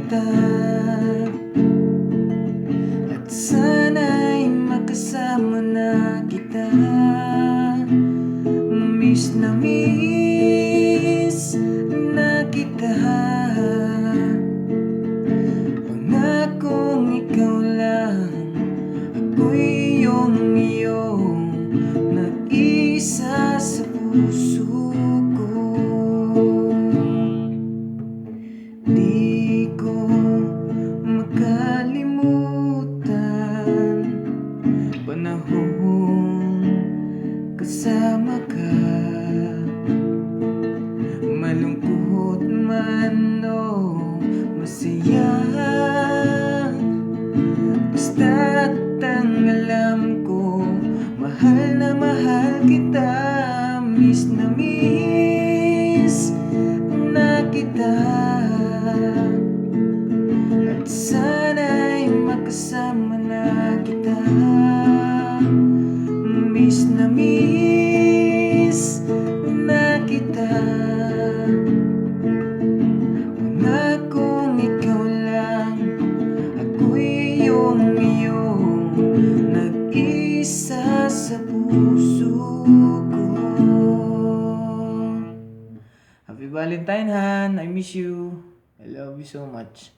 kita at sana'y makasama na kita. Miss na miss na kita. Pangakong ikaw lang, ako'y iyong nag-isa sa puso ko. Di ko makalimutan panahong kasama ka. Malungkot man o masaya, basta't ang alam ko, mahal na mahal kita. Miss na miss na kita at sana'y makasama na kita. Miss na miss na kita. Pangakong ikaw lang, ako'y iyong nag-isa sa puso ko. Happy Valentine, Han. I miss you. I love you so much.